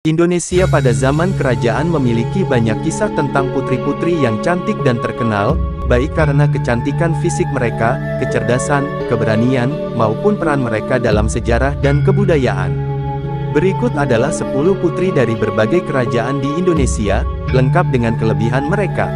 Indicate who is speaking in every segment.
Speaker 1: Indonesia pada zaman kerajaan memiliki banyak kisah tentang putri-putri yang cantik dan terkenal, baik karena kecantikan fisik mereka, kecerdasan, keberanian, maupun peran mereka dalam sejarah dan kebudayaan. Berikut adalah 10 putri dari berbagai kerajaan di Indonesia, lengkap dengan kelebihan mereka.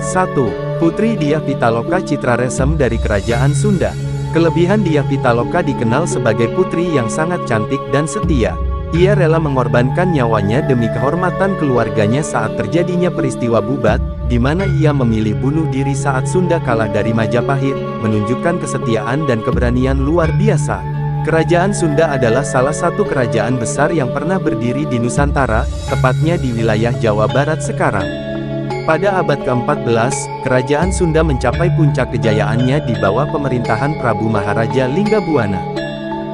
Speaker 1: 1. Putri Dyah Pitaloka Citraresem dari Kerajaan Sunda. Kelebihan Dyah Pitaloka dikenal sebagai putri yang sangat cantik dan setia. Ia rela mengorbankan nyawanya demi kehormatan keluarganya saat terjadinya peristiwa Bubat, di mana ia memilih bunuh diri saat Sunda kalah dari Majapahit, menunjukkan kesetiaan dan keberanian luar biasa. Kerajaan Sunda adalah salah satu kerajaan besar yang pernah berdiri di Nusantara, tepatnya di wilayah Jawa Barat sekarang. Pada abad ke-14, kerajaan Sunda mencapai puncak kejayaannya di bawah pemerintahan Prabu Maharaja Linggabuana.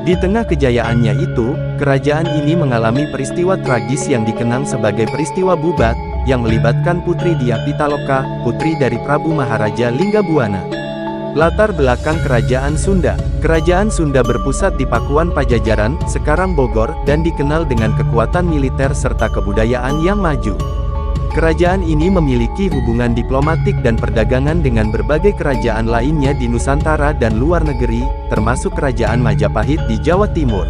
Speaker 1: Di tengah kejayaannya itu, kerajaan ini mengalami peristiwa tragis yang dikenang sebagai peristiwa Bubat, yang melibatkan Putri Dyah Pitaloka, putri dari Prabu Maharaja Linggabuana. Latar belakang Kerajaan Sunda. Kerajaan Sunda berpusat di Pakuan Pajajaran, sekarang Bogor, dan dikenal dengan kekuatan militer serta kebudayaan yang maju. Kerajaan ini memiliki hubungan diplomatik dan perdagangan dengan berbagai kerajaan lainnya di Nusantara dan luar negeri, termasuk Kerajaan Majapahit di Jawa Timur.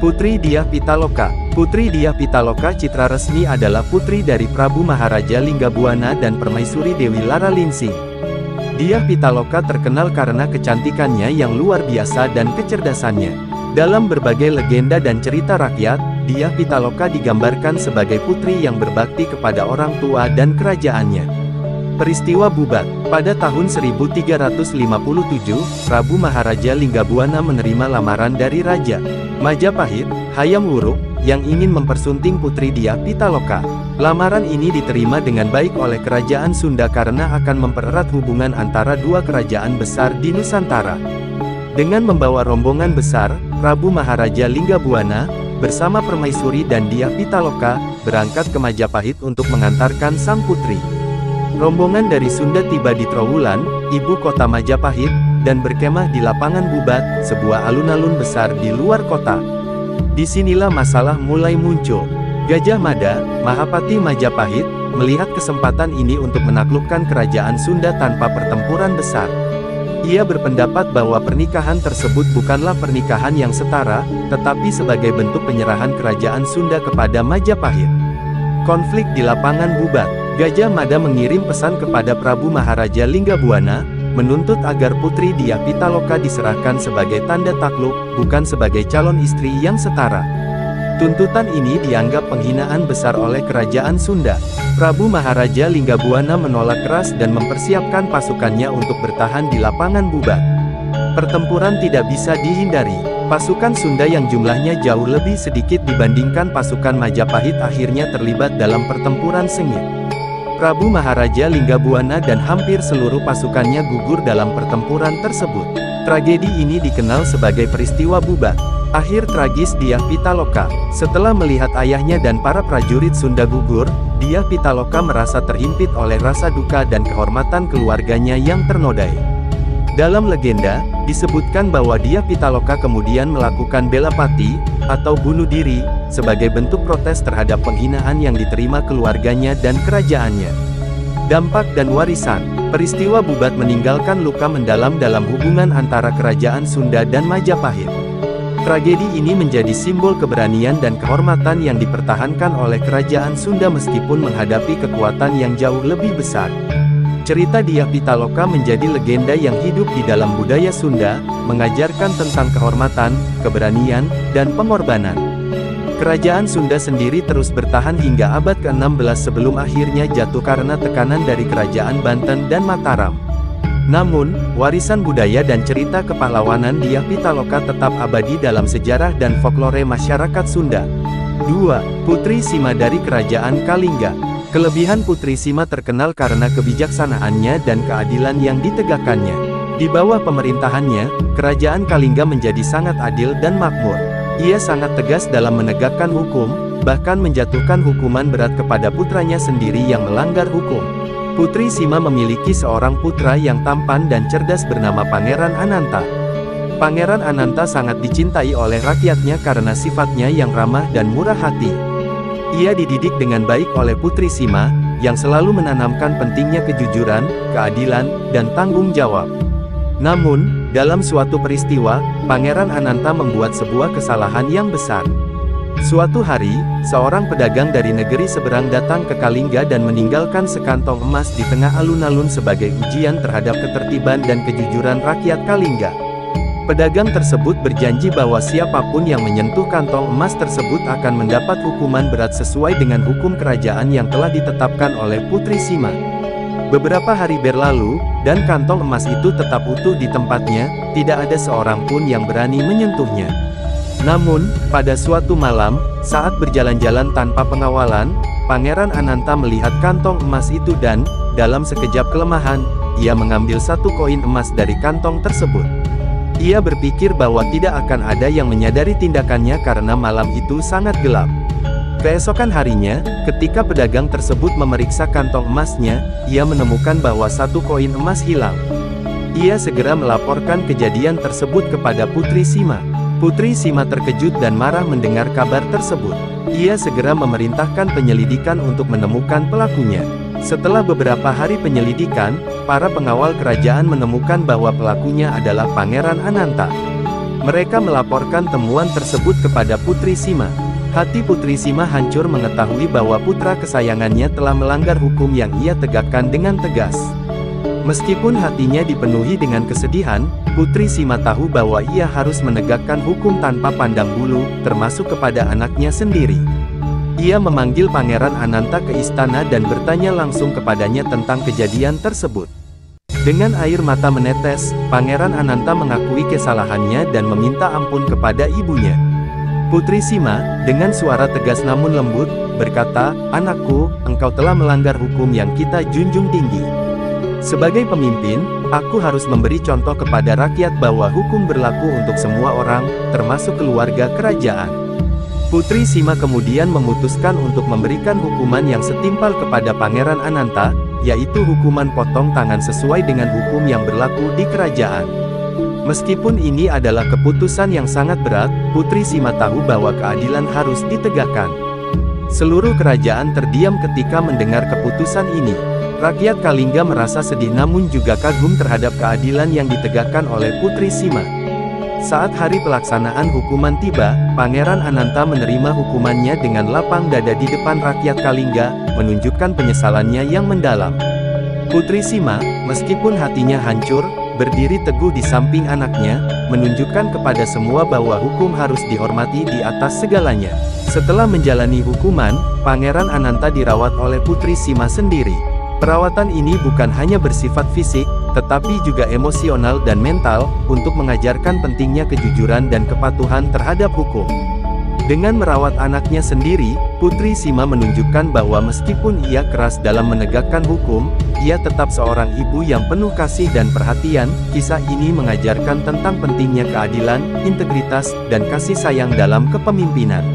Speaker 1: Putri Dyah Pitaloka. Putri Dyah Pitaloka Citraresmi adalah putri dari Prabu Maharaja Linggabuana dan Permaisuri Dewi Laralinsing. Dyah Pitaloka terkenal karena kecantikannya yang luar biasa dan kecerdasannya. Dalam berbagai legenda dan cerita rakyat, Dyah Pitaloka digambarkan sebagai putri yang berbakti kepada orang tua dan kerajaannya. Peristiwa Bubat. Pada tahun 1357, Prabu Maharaja Linggabuana menerima lamaran dari Raja Majapahit, Hayam Wuruk, yang ingin mempersunting Putri Dyah Pitaloka. Lamaran ini diterima dengan baik oleh Kerajaan Sunda karena akan mempererat hubungan antara dua kerajaan besar di Nusantara. Dengan membawa rombongan besar, Prabu Maharaja Linggabuana, bersama Permaisuri dan Dyah Pitaloka, berangkat ke Majapahit untuk mengantarkan sang putri. Rombongan dari Sunda tiba di Trowulan, ibu kota Majapahit, dan berkemah di lapangan Bubat, sebuah alun-alun besar di luar kota. Disinilah masalah mulai muncul. Gajah Mada, Mahapati Majapahit, melihat kesempatan ini untuk menaklukkan kerajaan Sunda tanpa pertempuran besar. Ia berpendapat bahwa pernikahan tersebut bukanlah pernikahan yang setara, tetapi sebagai bentuk penyerahan kerajaan Sunda kepada Majapahit. Konflik di lapangan Bubat. Gajah Mada mengirim pesan kepada Prabu Maharaja Linggabuana, menuntut agar Putri Dyah Pitaloka diserahkan sebagai tanda takluk, bukan sebagai calon istri yang setara. Tuntutan ini dianggap penghinaan besar oleh kerajaan Sunda. Prabu Maharaja Linggabuana menolak keras dan mempersiapkan pasukannya untuk bertahan di lapangan Bubat. Pertempuran tidak bisa dihindari. Pasukan Sunda yang jumlahnya jauh lebih sedikit dibandingkan pasukan Majapahit akhirnya terlibat dalam pertempuran sengit. Prabu Maharaja Linggabuana dan hampir seluruh pasukannya gugur dalam pertempuran tersebut. Tragedi ini dikenal sebagai peristiwa Bubat. Akhir tragis Dyah Pitaloka. Setelah melihat ayahnya dan para prajurit Sunda gugur, Dyah Pitaloka merasa terhimpit oleh rasa duka dan kehormatan keluarganya yang ternodai. Dalam legenda, disebutkan bahwa Dyah Pitaloka kemudian melakukan bela pati, atau bunuh diri, sebagai bentuk protes terhadap penghinaan yang diterima keluarganya dan kerajaannya. Dampak dan warisan. Peristiwa Bubat meninggalkan luka mendalam dalam hubungan antara kerajaan Sunda dan Majapahit. Tragedi ini menjadi simbol keberanian dan kehormatan yang dipertahankan oleh kerajaan Sunda meskipun menghadapi kekuatan yang jauh lebih besar. Cerita Dyah Pitaloka menjadi legenda yang hidup di dalam budaya Sunda, mengajarkan tentang kehormatan, keberanian, dan pengorbanan. Kerajaan Sunda sendiri terus bertahan hingga abad ke-16 sebelum akhirnya jatuh karena tekanan dari kerajaan Banten dan Mataram. Namun, warisan budaya dan cerita kepahlawanan Dyah Pitaloka tetap abadi dalam sejarah dan folklore masyarakat Sunda. 2. Putri Sima dari Kerajaan Kalingga. Kelebihan Putri Sima terkenal karena kebijaksanaannya dan keadilan yang ditegakkannya. Di bawah pemerintahannya, Kerajaan Kalingga menjadi sangat adil dan makmur. Ia sangat tegas dalam menegakkan hukum, bahkan menjatuhkan hukuman berat kepada putranya sendiri yang melanggar hukum. Putri Sima memiliki seorang putra yang tampan dan cerdas bernama Pangeran Ananta. Pangeran Ananta sangat dicintai oleh rakyatnya karena sifatnya yang ramah dan murah hati. Ia dididik dengan baik oleh Putri Sima, yang selalu menanamkan pentingnya kejujuran, keadilan, dan tanggung jawab. Namun, dalam suatu peristiwa, Pangeran Ananta membuat sebuah kesalahan yang besar. Suatu hari, seorang pedagang dari negeri seberang datang ke Kalingga dan meninggalkan sekantong emas di tengah alun-alun sebagai ujian terhadap ketertiban dan kejujuran rakyat Kalingga. Pedagang tersebut berjanji bahwa siapapun yang menyentuh kantong emas tersebut akan mendapat hukuman berat sesuai dengan hukum kerajaan yang telah ditetapkan oleh Putri Sima. Beberapa hari berlalu, dan kantong emas itu tetap utuh di tempatnya, tidak ada seorang pun yang berani menyentuhnya. Namun, pada suatu malam, saat berjalan-jalan tanpa pengawalan, Pangeran Ananta melihat kantong emas itu dan, dalam sekejap kelemahan, ia mengambil satu koin emas dari kantong tersebut. Ia berpikir bahwa tidak akan ada yang menyadari tindakannya karena malam itu sangat gelap. Keesokan harinya, ketika pedagang tersebut memeriksa kantong emasnya, ia menemukan bahwa satu koin emas hilang. Ia segera melaporkan kejadian tersebut kepada Putri Sima. Putri Sima terkejut dan marah mendengar kabar tersebut. Ia segera memerintahkan penyelidikan untuk menemukan pelakunya. Setelah beberapa hari penyelidikan, para pengawal kerajaan menemukan bahwa pelakunya adalah Pangeran Ananta. Mereka melaporkan temuan tersebut kepada Putri Sima. Hati Putri Sima hancur mengetahui bahwa putra kesayangannya telah melanggar hukum yang ia tegakkan dengan tegas. Meskipun hatinya dipenuhi dengan kesedihan, Putri Sima tahu bahwa ia harus menegakkan hukum tanpa pandang bulu, termasuk kepada anaknya sendiri. Ia memanggil Pangeran Ananta ke istana dan bertanya langsung kepadanya tentang kejadian tersebut. Dengan air mata menetes, Pangeran Ananta mengakui kesalahannya dan meminta ampun kepada ibunya. Putri Sima, dengan suara tegas namun lembut, berkata, "Anakku, engkau telah melanggar hukum yang kita junjung tinggi. Sebagai pemimpin, aku harus memberi contoh kepada rakyat bahwa hukum berlaku untuk semua orang, termasuk keluarga kerajaan." Putri Sima kemudian memutuskan untuk memberikan hukuman yang setimpal kepada Pangeran Ananta, yaitu hukuman potong tangan sesuai dengan hukum yang berlaku di kerajaan. Meskipun ini adalah keputusan yang sangat berat, Putri Sima tahu bahwa keadilan harus ditegakkan. Seluruh kerajaan terdiam ketika mendengar keputusan ini. Rakyat Kalingga merasa sedih namun juga kagum terhadap keadilan yang ditegakkan oleh Putri Sima. Saat hari pelaksanaan hukuman tiba, Pangeran Ananta menerima hukumannya dengan lapang dada di depan rakyat Kalingga, menunjukkan penyesalannya yang mendalam. Putri Sima, meskipun hatinya hancur, berdiri teguh di samping anaknya, menunjukkan kepada semua bahwa hukum harus dihormati di atas segalanya. Setelah menjalani hukuman, Pangeran Ananta dirawat oleh Putri Sima sendiri. Perawatan ini bukan hanya bersifat fisik, tetapi juga emosional dan mental, untuk mengajarkan pentingnya kejujuran dan kepatuhan terhadap hukum. Dengan merawat anaknya sendiri, Putri Sima menunjukkan bahwa meskipun ia keras dalam menegakkan hukum, ia tetap seorang ibu yang penuh kasih dan perhatian. Kisah ini mengajarkan tentang pentingnya keadilan, integritas, dan kasih sayang dalam kepemimpinan.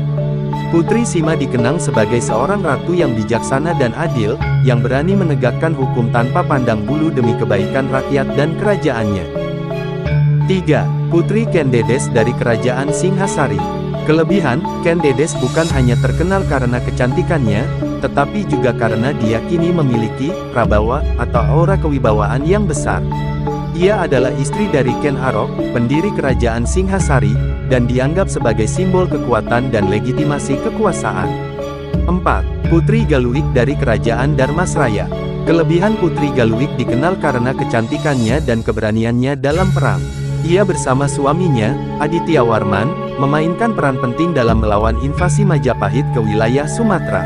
Speaker 1: Putri Sima dikenang sebagai seorang ratu yang bijaksana dan adil, yang berani menegakkan hukum tanpa pandang bulu demi kebaikan rakyat dan kerajaannya. 3. Putri Kendedes dari Kerajaan Singhasari. Kelebihan, Kendedes bukan hanya terkenal karena kecantikannya, tetapi juga karena diyakini memiliki prabawa atau aura kewibawaan yang besar. Ia adalah istri dari Ken Arok, pendiri Kerajaan Singhasari, dan dianggap sebagai simbol kekuatan dan legitimasi kekuasaan. 4. Putri Galuik dari Kerajaan Dharmasraya. Kelebihan Putri Galuik dikenal karena kecantikannya dan keberaniannya dalam perang. Ia bersama suaminya, Aditya Warman, memainkan peran penting dalam melawan invasi Majapahit ke wilayah Sumatera.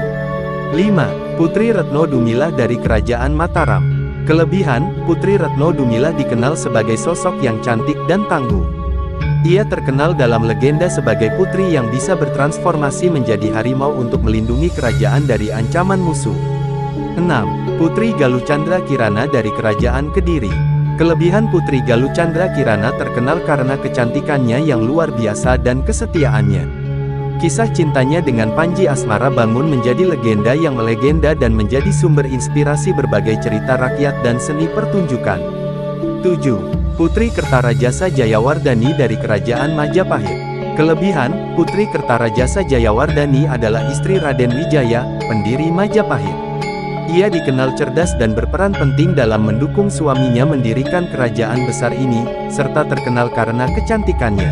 Speaker 1: 5. Putri Retno Dumilah dari Kerajaan Mataram. Kelebihan, Putri Retno Dumilah dikenal sebagai sosok yang cantik dan tangguh. Ia terkenal dalam legenda sebagai putri yang bisa bertransformasi menjadi harimau untuk melindungi kerajaan dari ancaman musuh. 6. Putri Galuh Chandra Kirana dari Kerajaan Kediri. Kelebihan Putri Galuh Chandra Kirana terkenal karena kecantikannya yang luar biasa dan kesetiaannya. Kisah cintanya dengan Panji Asmara bangun menjadi legenda yang melegenda dan menjadi sumber inspirasi berbagai cerita rakyat dan seni pertunjukan. 7. Putri Kertarajasa Jayawardhani dari Kerajaan Majapahit. Kelebihan, Putri Kertarajasa Jayawardhani adalah istri Raden Wijaya, pendiri Majapahit. Ia dikenal cerdas dan berperan penting dalam mendukung suaminya mendirikan kerajaan besar ini, serta terkenal karena kecantikannya.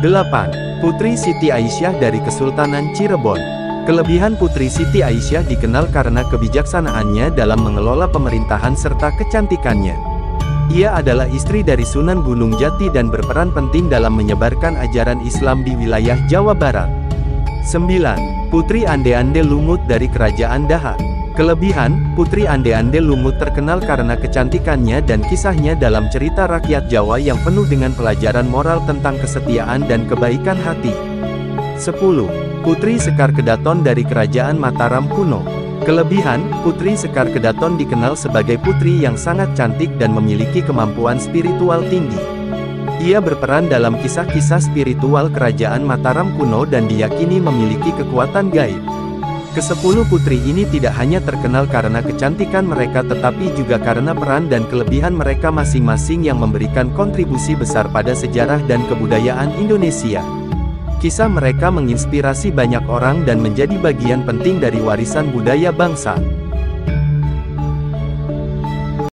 Speaker 1: 8. Putri Siti Aisyah dari Kesultanan Cirebon. Kelebihan Putri Siti Aisyah dikenal karena kebijaksanaannya dalam mengelola pemerintahan serta kecantikannya. Ia adalah istri dari Sunan Gunung Jati dan berperan penting dalam menyebarkan ajaran Islam di wilayah Jawa Barat. 9. Putri Ande-Ande Lumut dari Kerajaan Daha. Kelebihan, Putri Ande-Ande Lumut terkenal karena kecantikannya dan kisahnya dalam cerita rakyat Jawa yang penuh dengan pelajaran moral tentang kesetiaan dan kebaikan hati. 10. Putri Sekar Kedaton dari Kerajaan Mataram kuno. Kelebihan, Putri Sekar Kedaton dikenal sebagai putri yang sangat cantik dan memiliki kemampuan spiritual tinggi. Ia berperan dalam kisah-kisah spiritual Kerajaan Mataram kuno dan diyakini memiliki kekuatan gaib. Ke-10 putri ini tidak hanya terkenal karena kecantikan mereka tetapi juga karena peran dan kelebihan mereka masing-masing yang memberikan kontribusi besar pada sejarah dan kebudayaan Indonesia. Kisah mereka menginspirasi banyak orang dan menjadi bagian penting dari warisan budaya bangsa.